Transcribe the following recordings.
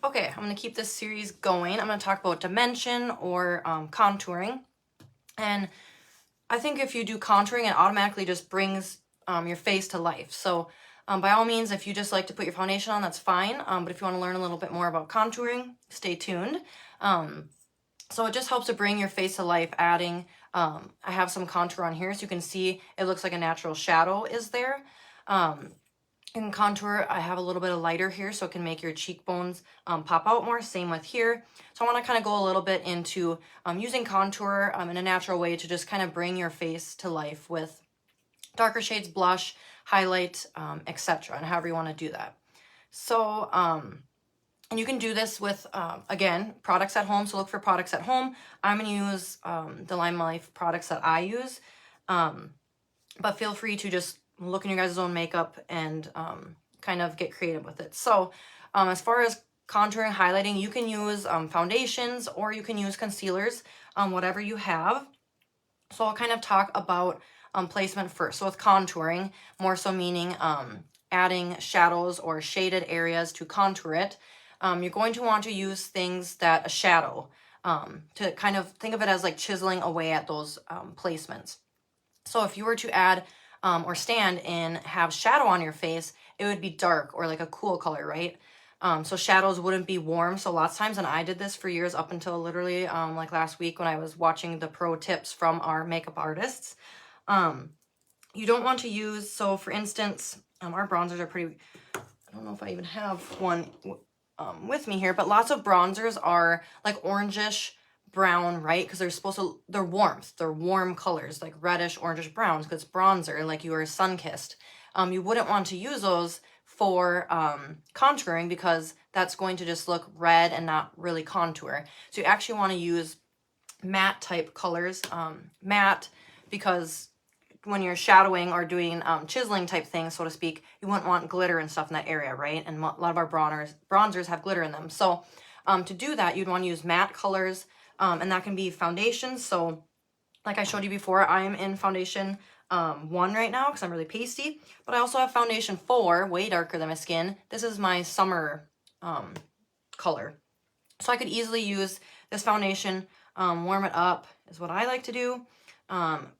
Okay, I'm going to keep this series going. I'm going to talk about dimension or contouring. And I think if you do contouring, it automatically just brings your face to life. So by all means, if you just like to put your foundation on, that's fine. But if you want to learn a little bit more about contouring, stay tuned. So it just helps to bring your face to life, adding, I have some contour on here so you can see it looks like a natural shadow is there. In contour, I have a little bit of lighter here so it can make your cheekbones pop out more. Same with here. So I want to kind of go a little bit into using contour in a natural way to just kind of bring your face to life with darker shades, blush, highlight, etc. and however you want to do that. So, and you can do this with, again, products at home. So look for products at home. I'm going to use the LimeLife products that I use. But feel free to just look in your guys' own makeup and kind of get creative with it. So as far as contouring, highlighting, you can use foundations or you can use concealers, whatever you have. So I'll kind of talk about placement first. So with contouring, more so meaning adding shadows or shaded areas to contour it, you're going to want to use things that a shadow to kind of think of it as like chiseling away at those placements. So if you were to add or stand and have shadow on your face, it would be dark or like a cool color, right? So shadows wouldn't be warm. So lots of times, and I did this for years up until literally like last week when I was watching the pro tips from our makeup artists. You don't want to use, so for instance, our bronzers are pretty, I don't know if I even have one with me here, but lots of bronzers are like orangish brown, right? Because they're supposed to, they're warmth, they're warm colors, like reddish, orangish browns, because it's bronzer, like you are sun-kissed. You wouldn't want to use those for contouring because that's going to just look red and not really contour. So you actually want to use matte type colors, matte, because when you're shadowing or doing chiseling type things, so to speak, you wouldn't want glitter and stuff in that area, right? And a lot of our bronzers have glitter in them. So to do that, you'd want to use matte colors, and that can be foundations. So like I showed you before, I'm in foundation 1 right now because I'm really pasty, but I also have foundation 4, way darker than my skin. This is my summer color. So I could easily use this foundation, warm it up is what I like to do.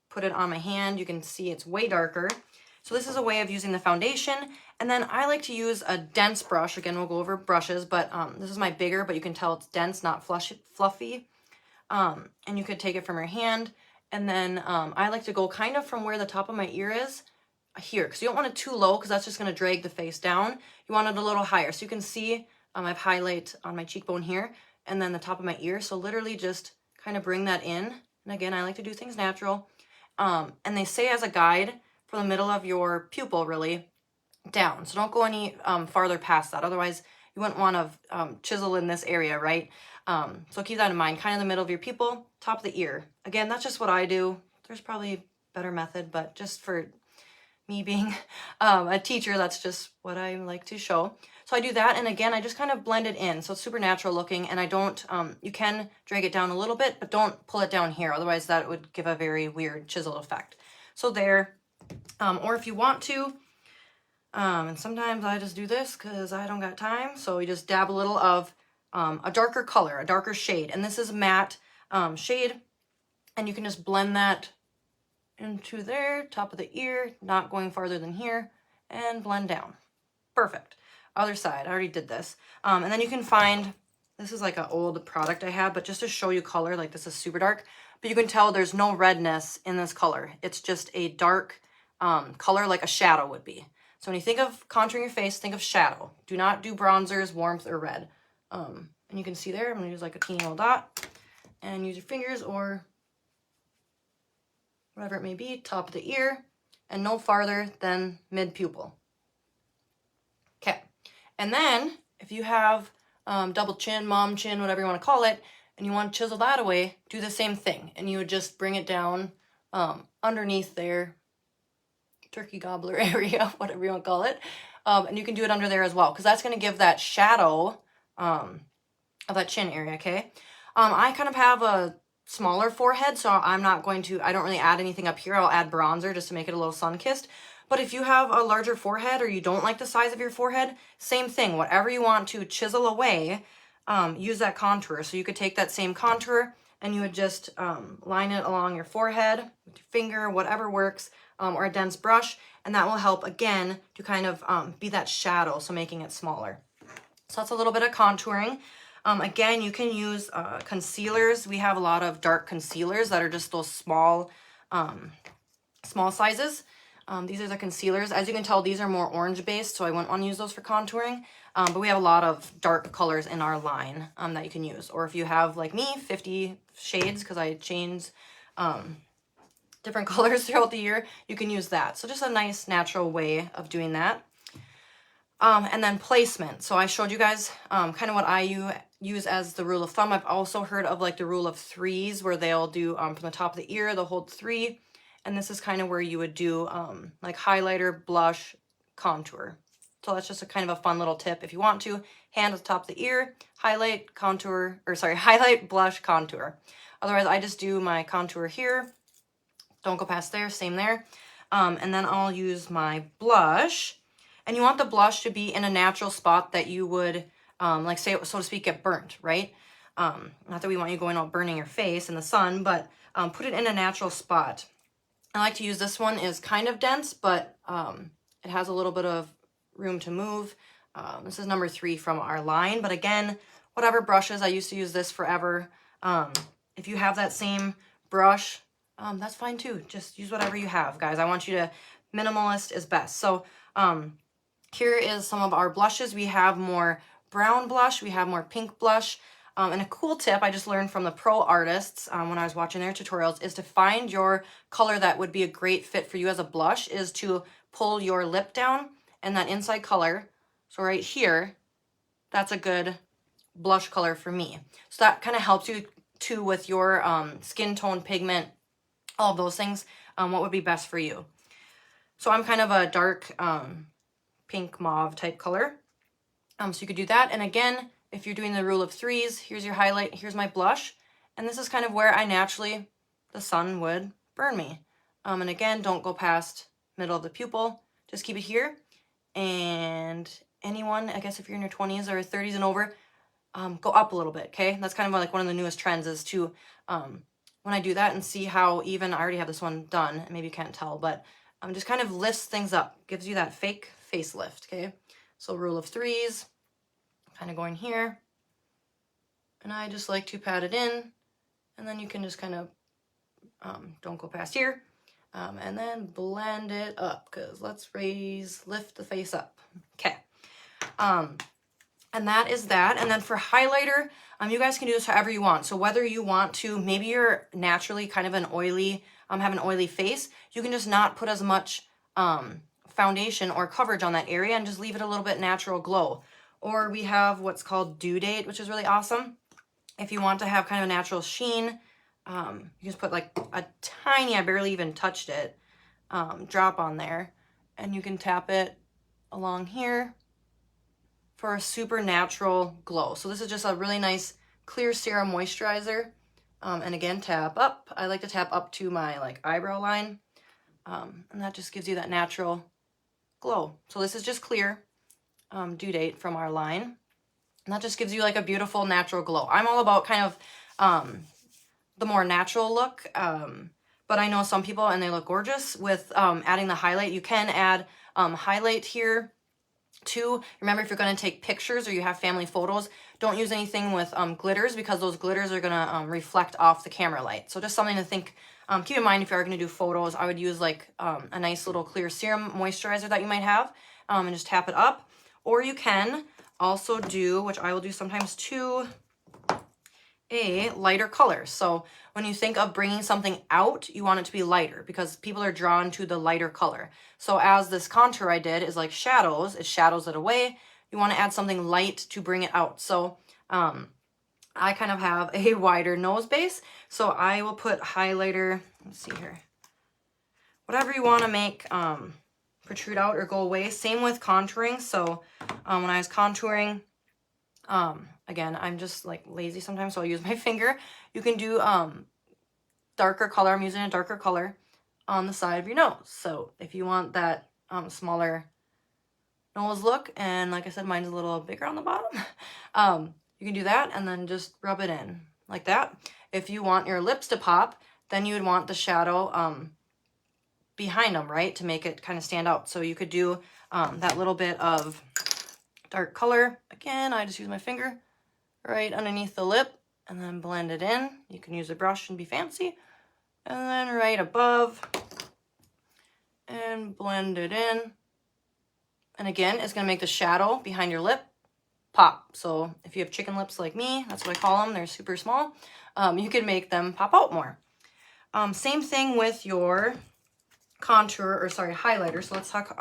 Put it on my hand. You can see it's way darker. So this is a way of using the foundation. And then I like to use a dense brush. Again, we'll go over brushes, but this is my bigger, but you can tell it's dense, not fluffy. And you could take it from your hand. And then I like to go kind of from where the top of my ear is here, because you don't want it too low because that's just going to drag the face down. You want it a little higher. So you can see I've highlight on my cheekbone here and then the top of my ear. So literally just kind of bring that in. And again, I like to do things natural. And they say as a guide from the middle of your pupil really down. So don't go any farther past that. Otherwise, you wouldn't want to chisel in this area, right? So keep that in mind. Kind of the middle of your pupil, top of the ear. Again, that's just what I do. There's probably a better method, but just for me being a teacher, that's just what I like to show. So I do that, and again, I just kind of blend it in. So it's super natural looking, and I don't, you can drag it down a little bit, but don't pull it down here. Otherwise, that would give a very weird chisel effect. So there, or if you want to, and sometimes I just do this because I don't got time. So we just dab a little of a darker color, a darker shade. And this is matte shade. And you can just blend that into there, top of the ear, not going farther than here, and blend down. Perfect. Other side, I already did this. And then you can find, this is like an old product I have, but just to show you color, like this is super dark, but you can tell there's no redness in this color. It's just a dark color like a shadow would be. So when you think of contouring your face, think of shadow. Do not do bronzers, warmth, or red. And you can see there, I'm gonna use like a teeny little dot and use your fingers or whatever it may be, top of the ear, and no farther than mid-pupil. Okay, and then if you have double chin, mom chin, whatever you want to call it, and you want to chisel that away, do the same thing. And you would just bring it down underneath there, turkey gobbler area, whatever you want to call it. And you can do it under there as well, because that's going to give that shadow of that chin area, okay? I kind of have a smaller forehead, so I'm not going to, I don't really add anything up here. I'll add bronzer just to make it a little sun-kissed. But if you have a larger forehead or you don't like the size of your forehead, same thing. Whatever you want to chisel away, use that contour. So you could take that same contour and you would just line it along your forehead with your finger, whatever works, or a dense brush. And that will help, again, to kind of be that shadow, so making it smaller. So that's a little bit of contouring. Again, you can use concealers. We have a lot of dark concealers that are just those small sizes. These are the concealers. As you can tell, these are more orange based, so I wouldn't want to use those for contouring. But we have a lot of dark colors in our line that you can use. Or if you have, like me, 50 shades, because I change different colors throughout the year, you can use that. So just a nice natural way of doing that. And then placement. So I showed you guys kind of what I use as the rule of thumb. I've also heard of like the rule of threes, where they'll do from the top of the ear, they'll hold 3. And this is kind of where you would do like highlighter, blush, contour. So that's just a kind of a fun little tip. If you want to, hand at the top of the ear, highlight, contour, or sorry, highlight, blush, contour. Otherwise, I just do my contour here. Don't go past there, same there. And then I'll use my blush. And you want the blush to be in a natural spot that you would, like say, so to speak, get burnt, right? Not that we want you going out burning your face in the sun, but put it in a natural spot. I like to use this one. Is kind of dense, but it has a little bit of room to move. This is number 3 from our line. But again, whatever brushes, I used to use this forever. If you have that same brush, that's fine too. Just use whatever you have, guys. I want you to, minimalist is best. So here is some of our blushes. We have more brown blush. We have more pink blush. And a cool tip I just learned from the pro artists when I was watching their tutorials is to find your color that would be a great fit for you as a blush, is to pull your lip down and that inside color. So right here, that's a good blush color for me. So that kind of helps you too with your skin tone, pigment, all of those things, what would be best for you. So I'm kind of a dark pink mauve type color. So you could do that. And again, if you're doing the rule of threes, here's your highlight, here's my blush. And this is kind of where I naturally, the sun would burn me. And again, don't go past middle of the pupil. Just keep it here. And anyone, I guess if you're in your 20s or 30s and over, go up a little bit, okay? That's kind of like one of the newest trends is to, when I do that and see how even, I already have this one done, maybe you can't tell, but just kind of lifts things up, gives you that fake facelift, okay? So rule of threes, kind of going here. And I just like to pat it in, and then you can just kind of, don't go past here, and then blend it up, because let's lift the face up, okay? And that is that. And then for highlighter, you guys can do this however you want. So whether you want to, maybe you're naturally kind of an oily, have an oily face, you can just not put as much foundation or coverage on that area and just leave it a little bit natural glow. Or we have what's called Due Date, which is really awesome. If you want to have kind of a natural sheen, you just put like a tiny, I barely even touched it, drop on there, and you can tap it along here for a super natural glow. So this is just a really nice clear serum moisturizer. And again, tap up. I like to tap up to my like eyebrow line. And that just gives you that natural glow. So this is just clear Due Date from our line. And that just gives you like a beautiful natural glow. I'm all about kind of the more natural look. But I know some people and they look gorgeous with adding the highlight. You can add highlight here too. Remember, if you're going to take pictures or you have family photos, don't use anything with glitters, because those glitters are going to reflect off the camera light. So just something to think, keep in mind if you're going to do photos. I would use like a nice little clear serum moisturizer that you might have, and just tap it up. Or you can also do, which I will do sometimes too, a lighter color. So when you think of bringing something out, you want it to be lighter, because people are drawn to the lighter color. So as this contour I did is like shadows, it shadows it away. You want to add something light to bring it out. So I kind of have a wider nose base, so I will put highlighter, let's see here, whatever you want to make protrude out or go away. Same with contouring. So when I was contouring, again, I'm just like lazy sometimes, so I'll use my finger. You can do darker color. I'm using a darker color on the side of your nose. So if you want that smaller nose look. And like I said, mine's a little bigger on the bottom. You can do that and then just rub it in like that. If you want your lips to pop, then you would want the shadow behind them, right, to make it kind of stand out. So you could do that little bit of dark color. Again, I just use my finger right underneath the lip and then blend it in. You can use a brush and be fancy. And then right above and blend it in. And again, it's going to make the shadow behind your lip pop. So if you have chicken lips like me, that's what I call them, they're super small, you can make them pop out more. Same thing with your contour, or sorry, highlighter. So let's talk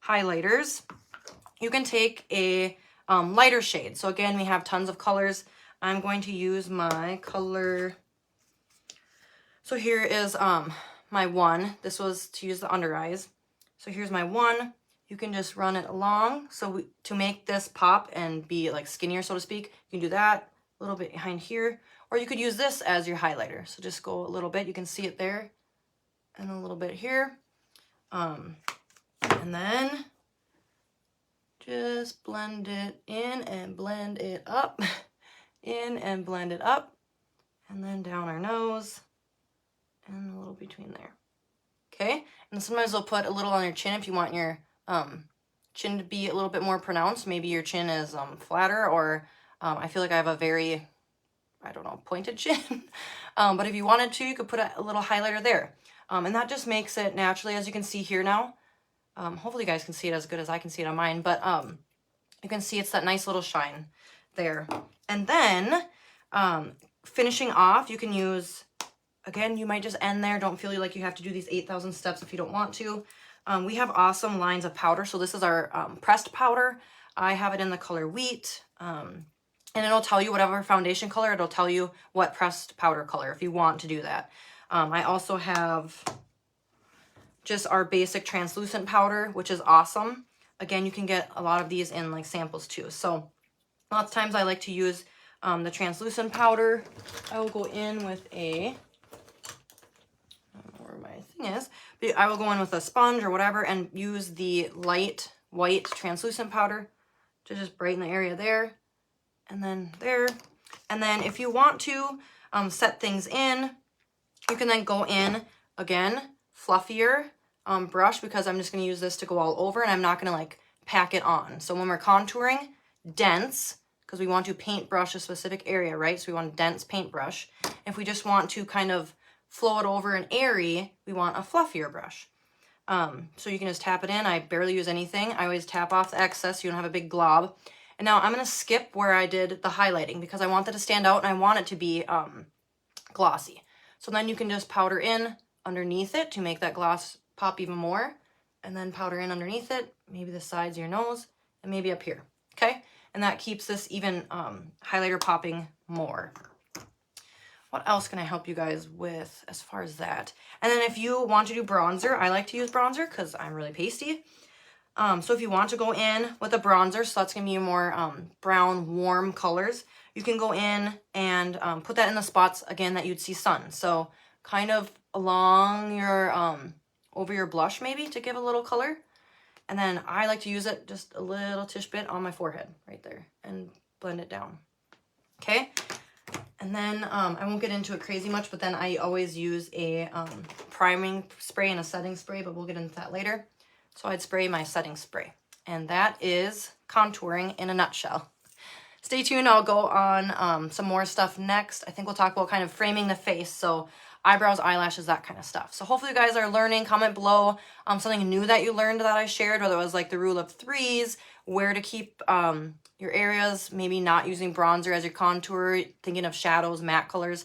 highlighters. You can take a lighter shade. So again, we have tons of colors. I'm going to use my color. So here is my one. This was to use the under eyes. So here's my one. You can just run it along. So to make this pop and be like skinnier, so to speak, you can do that a little bit behind here. Or you could use this as your highlighter. So just go a little bit. You can see it there. And a little bit here. And then just blend it in and blend it up. In and blend it up. And then down our nose. And a little between there. Okay? And sometimes they'll put a little on your chin if you want your chin to be a little bit more pronounced. Maybe your chin is flatter, or I feel like I have a very, I don't know, pointed chin. But if you wanted to, you could put a little highlighter there. And that just makes it naturally, as you can see here now. Hopefully you guys can see it as good as I can see it on mine. But you can see it's that nice little shine there. And then finishing off, you can use, again, you might just end there. Don't feel like you have to do these 8,000 steps if you don't want to. We have awesome lines of powder. So this is our pressed powder. I have it in the color Wheat. And it'll tell you whatever foundation color, it'll tell you what pressed powder color if you want to do that. I also have just our basic translucent powder, which is awesome. Again, you can get a lot of these in like samples too. So lots of times I like to use the translucent powder. I will go in with a, I don't know where my thing is, but I will go in with a sponge or whatever and use the light white translucent powder to just brighten the area there. And then there. And then if you want to set things in, you can then go in, again, fluffier brush, because I'm just going to use this to go all over and I'm not going to like pack it on. So when we're contouring, dense, because we want to paintbrush a specific area, right? So we want a dense paintbrush. If we just want to kind of flow it over and airy, we want a fluffier brush. So you can just tap it in. I barely use anything. I always tap off the excess so you don't have a big glob. And now I'm going to skip where I did the highlighting because I want that to stand out and I want it to be glossy. So then you can just powder in underneath it to make that gloss pop even more. And then powder in underneath it, maybe the sides of your nose, and maybe up here, okay? And that keeps this even highlighter popping more. What else can I help you guys with as far as that? And then if you want to do bronzer, I like to use bronzer because I'm really pasty. So if you want to go in with a bronzer, so that's going to be more brown, warm colors, you can go in and put that in the spots, again, that you'd see sun. So kind of along your, over your blush maybe to give a little color. And then I like to use it just a little tish bit on my forehead right there and blend it down. Okay. And then I won't get into it crazy much, but then I always use a priming spray and a setting spray, but we'll get into that later. So I'd spray my setting spray. And that is contouring in a nutshell. Stay tuned. I'll go on some more stuff next. I think we'll talk about kind of framing the face. So eyebrows, eyelashes, that kind of stuff. So hopefully you guys are learning. Comment below something new that you learned that I shared, whether it was like the rule of threes, where to keep your areas, maybe not using bronzer as your contour, thinking of shadows, matte colors.